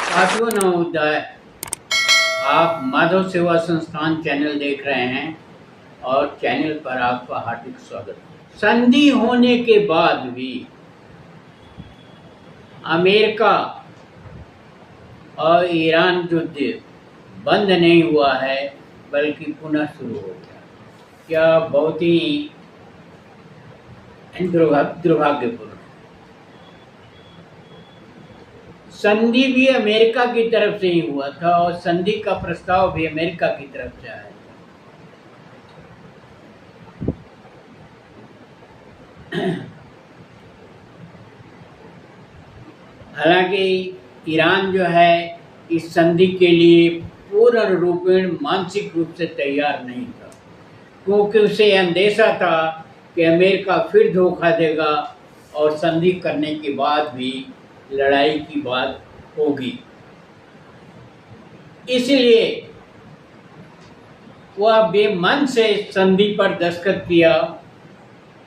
साथियों नमोदय। आप माधव सेवा संस्थान चैनल देख रहे हैं और चैनल पर आपका हार्दिक स्वागत है। संधि होने के बाद भी अमेरिका और ईरान युद्ध बंद नहीं हुआ है, बल्कि पुनः शुरू हो गया। यह बहुत ही दुर्भाग्यपूर्ण। संधि भी अमेरिका की तरफ से ही हुआ था और संधि का प्रस्ताव भी अमेरिका की तरफ से आया था। हालांकि ईरान जो है इस संधि के लिए पूर्ण रूपेण मानसिक रूप से तैयार नहीं था, क्योंकि उसे अंदेशा था कि अमेरिका फिर धोखा देगा और संधि करने के बाद भी लड़ाई की बात होगी। इसलिए वह बेमन से संधि पर दस्तखत किया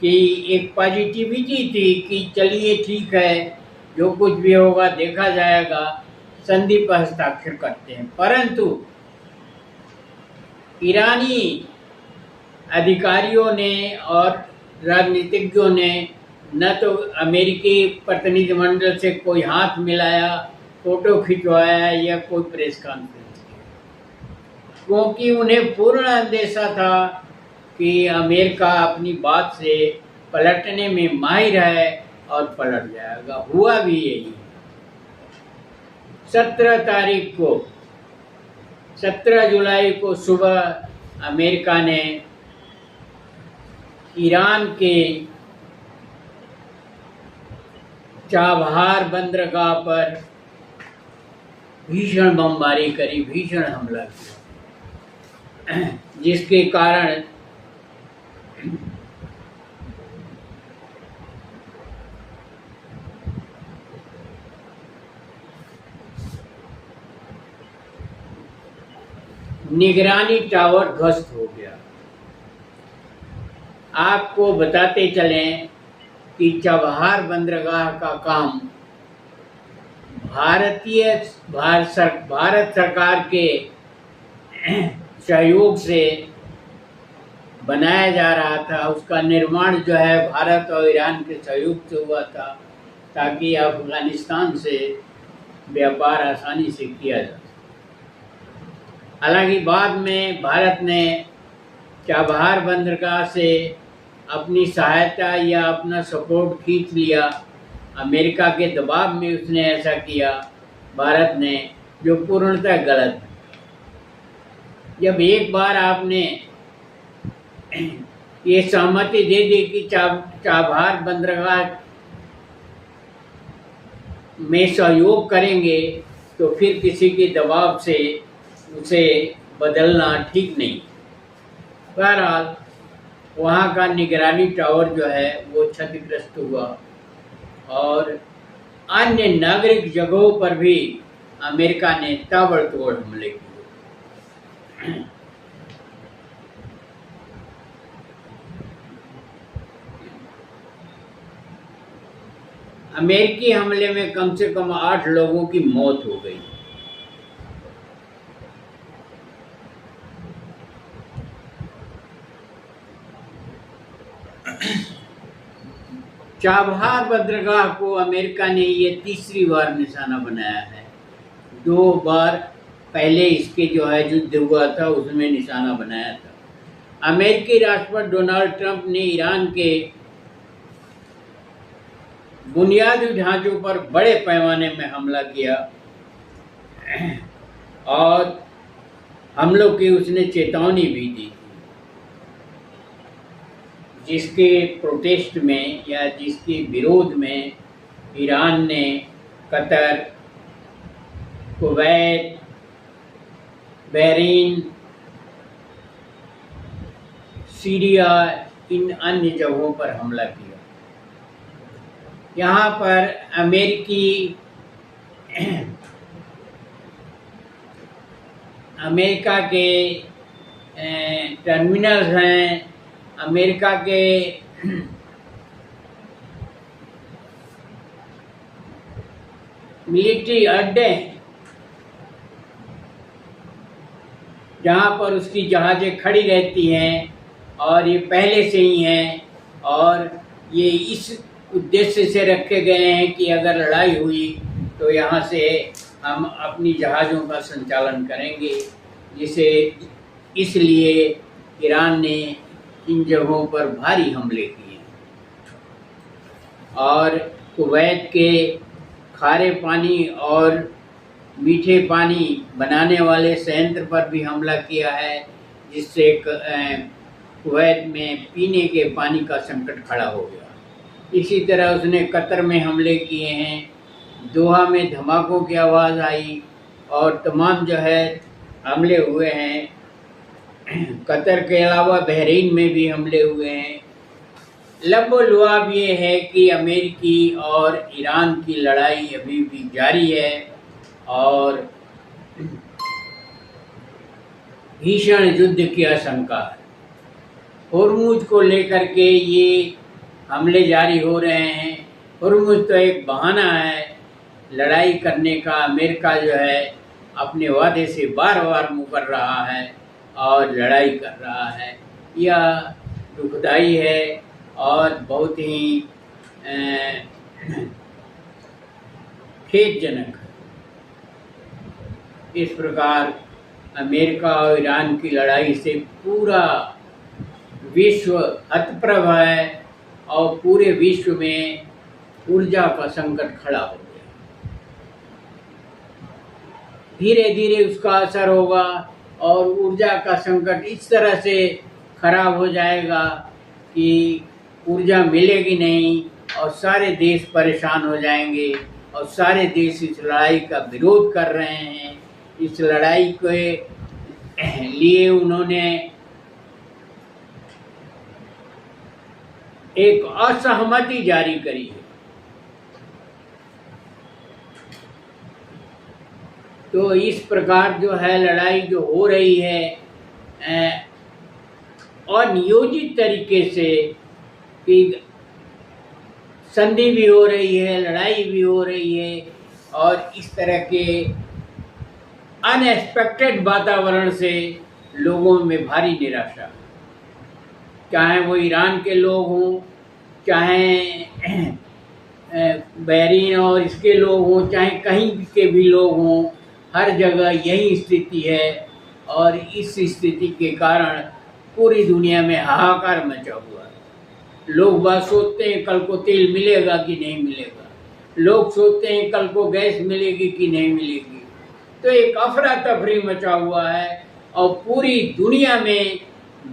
कि एक पॉजिटिविटी थी कि चलिए ठीक है, जो कुछ भी होगा देखा जाएगा, संधि पर हस्ताक्षर करते हैं। परंतु ईरानी अधिकारियों ने और राजनीतिज्ञों ने न तो अमेरिकी प्रतिनिधिमंडल से कोई हाथ मिलाया, फोटो खिंचवाया या कोई प्रेस कॉन्फ्रेंस की, क्योंकि उन्हें पूर्ण अंदेशा था कि अमेरिका अपनी बात से पलटने में माहिर है और पलट जाएगा। हुआ भी यही। 17 जुलाई को सुबह अमेरिका ने ईरान के चाबहार बंदरगाह पर भीषण बमबारी करी, भीषण हमला किया, जिसके कारण निगरानी टावर ध्वस्त हो गया। आपको बताते चलें कि चाबहार बंदरगाह का काम भारत सरकार के सहयोग से बनाया जा रहा था। उसका निर्माण जो है भारत और ईरान के सहयोग से हुआ था, ताकि अफगानिस्तान से व्यापार आसानी से किया जा। हालांकि बाद में भारत ने चाबहार बंदरगाह से अपनी सहायता या अपना सपोर्ट खींच लिया। अमेरिका के दबाव में उसने ऐसा किया, भारत ने, जो पूर्णतः गलत है। जब एक बार आपने ये सहमति दे दी कि चाबहार बंदरगाह में सहयोग करेंगे, तो फिर किसी के दबाव से उसे बदलना ठीक नहीं। बहरहाल वहाँ का निगरानी टावर जो है वो क्षतिग्रस्त हुआ और अन्य नागरिक जगहों पर भी अमेरिका ने ताबड़तोड़ हमले किए। अमेरिकी हमले में कम से कम 8 लोगों की मौत हो गई। चाबहार बंदरगाह को अमेरिका ने ये तीसरी बार निशाना बनाया है। 2 बार पहले इसके जो है युद्ध हुआ था उसमें निशाना बनाया था। अमेरिकी राष्ट्रपति डोनाल्ड ट्रंप ने ईरान के बुनियादी ढांचों पर बड़े पैमाने में हमला किया और हमलों की उसने चेतावनी भी दी, जिसके प्रोटेस्ट में या जिसके विरोध में ईरान ने कतर, कुवैत, बहरीन, सीरिया, इन अन्य जगहों पर हमला किया। यहाँ पर अमेरिका के टर्मिनल्स हैं, अमेरिका के मिलिट्री अड्डे हैं, जहाँ पर उसकी जहाज़ें खड़ी रहती हैं और ये पहले से ही हैं, और ये इस उद्देश्य से रखे गए हैं कि अगर लड़ाई हुई तो यहाँ से हम अपनी जहाज़ों का संचालन करेंगे। जिसे इसलिए ईरान ने इन जगहों पर भारी हमले किए और कुवैत के खारे पानी और मीठे पानी बनाने वाले संयंत्र पर भी हमला किया है, जिससे कुवैत में पीने के पानी का संकट खड़ा हो गया। इसी तरह उसने कतर में हमले किए हैं। दोहा में धमाकों की आवाज़ आई और तमाम जो है हमले हुए हैं। कतर के अलावा बहरीन में भी हमले हुए हैं। लबोलुआब ये है कि अमेरिकी और ईरान की लड़ाई अभी भी जारी है और भीषण युद्ध की आशंका है। होर्मुज को लेकर के ये हमले जारी हो रहे हैं। होर्मुज तो एक बहाना है लड़ाई करने का। अमेरिका जो है अपने वादे से बार बार मुकर रहा है और लड़ाई कर रहा है। यह दुखदाई है और बहुत ही खेदजनक है। इस प्रकार अमेरिका और ईरान की लड़ाई से पूरा विश्व हतप्रभ है और पूरे विश्व में ऊर्जा का संकट खड़ा हो गया। धीरे धीरे उसका असर होगा और ऊर्जा का संकट इस तरह से खराब हो जाएगा कि ऊर्जा मिलेगी नहीं और सारे देश परेशान हो जाएंगे। और सारे देश इस लड़ाई का विरोध कर रहे हैं। इस लड़ाई के लिए उन्होंने एक असहमति जारी करी है। तो इस प्रकार जो है लड़ाई जो हो रही है अनियोजित तरीके से, कि संधि भी हो रही है, लड़ाई भी हो रही है और इस तरह के अनएक्सपेक्टेड वातावरण से लोगों में भारी निराशा, चाहे वो ईरान के लोग हों, चाहे बहरीन और इसके लोग हों, चाहे कहीं के भी लोग हों, हर जगह यही स्थिति है। और इस स्थिति के कारण पूरी दुनिया में हाहाकार मचा हुआ है। लोग बात सोचते हैं कल को तेल मिलेगा कि नहीं मिलेगा, लोग सोचते हैं कल को गैस मिलेगी कि नहीं मिलेगी। तो एक अफरा तफरी मचा हुआ है और पूरी दुनिया में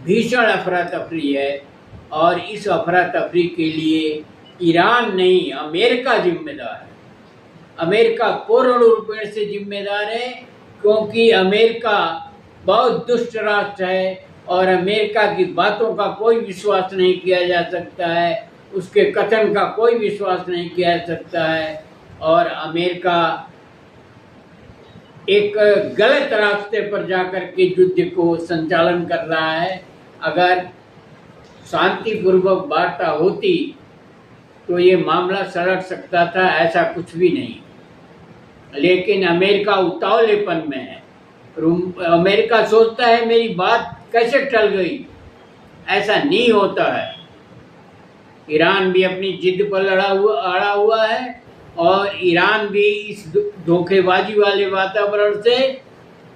भीषण अफरा तफरी है। और इस अफरा तफरी के लिए ईरान नहीं, अमेरिका जिम्मेदार है। अमेरिका करोड़ों रुपए से जिम्मेदार है, क्योंकि अमेरिका बहुत दुष्ट राष्ट्र है और अमेरिका की बातों का कोई विश्वास नहीं किया जा सकता है, उसके कथन का कोई विश्वास नहीं किया जा सकता है। और अमेरिका एक गलत रास्ते पर जाकर के युद्ध को संचालन कर रहा है। अगर शांतिपूर्वक वार्ता होती तो ये मामला सलट सकता था, ऐसा कुछ भी नहीं। लेकिन अमेरिका उतावलेपन में है। अमेरिका सोचता है मेरी बात कैसे टल गई, ऐसा नहीं होता है। ईरान भी अपनी जिद पर अड़ा हुआ है और ईरान भी इस धोखेबाजी वाले वातावरण से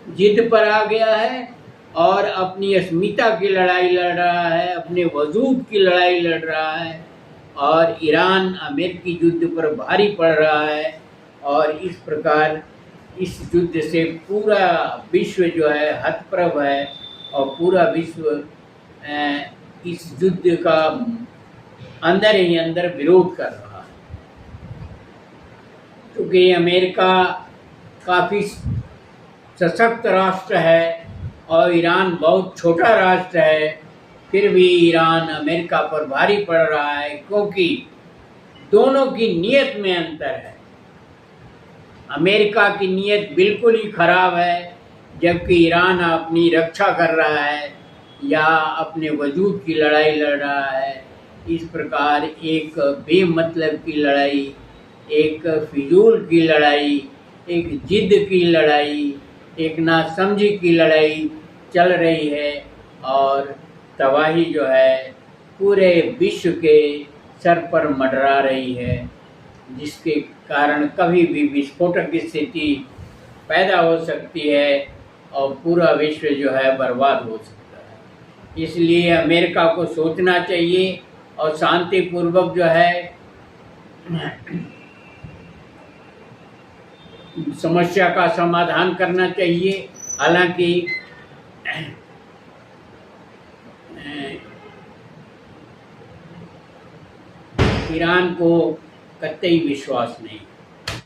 जिद पर आ गया है और अपनी अस्मिता की लड़ाई लड़ रहा है, अपने वजूद की लड़ाई लड़ रहा है। और ईरान अमेरिकी युद्ध पर भारी पड़ रहा है और इस प्रकार इस युद्ध से पूरा विश्व जो है हतप्रभ है और पूरा विश्व इस युद्ध का अंदर ही अंदर विरोध कर रहा है। क्योंकि अमेरिका काफ़ी सशक्त राष्ट्र है और ईरान बहुत छोटा राष्ट्र है, फिर भी ईरान अमेरिका पर भारी पड़ रहा है, क्योंकि दोनों की नीयत में अंतर है। अमेरिका की नीयत बिल्कुल ही खराब है, जबकि ईरान अपनी रक्षा कर रहा है या अपने वजूद की लड़ाई लड़ रहा है। इस प्रकार एक बेमतलब की लड़ाई, एक फिजूल की लड़ाई, एक जिद की लड़ाई, एक नासमझी की लड़ाई चल रही है और तबाही जो है पूरे विश्व के सर पर मंडरा रही है, जिसके कारण कभी भी विस्फोटक की स्थिति पैदा हो सकती है और पूरा विश्व जो है बर्बाद हो सकता है। इसलिए अमेरिका को सोचना चाहिए और शांतिपूर्वक जो है समस्या का समाधान करना चाहिए। हालांकि ईरान को कतई विश्वास नहीं।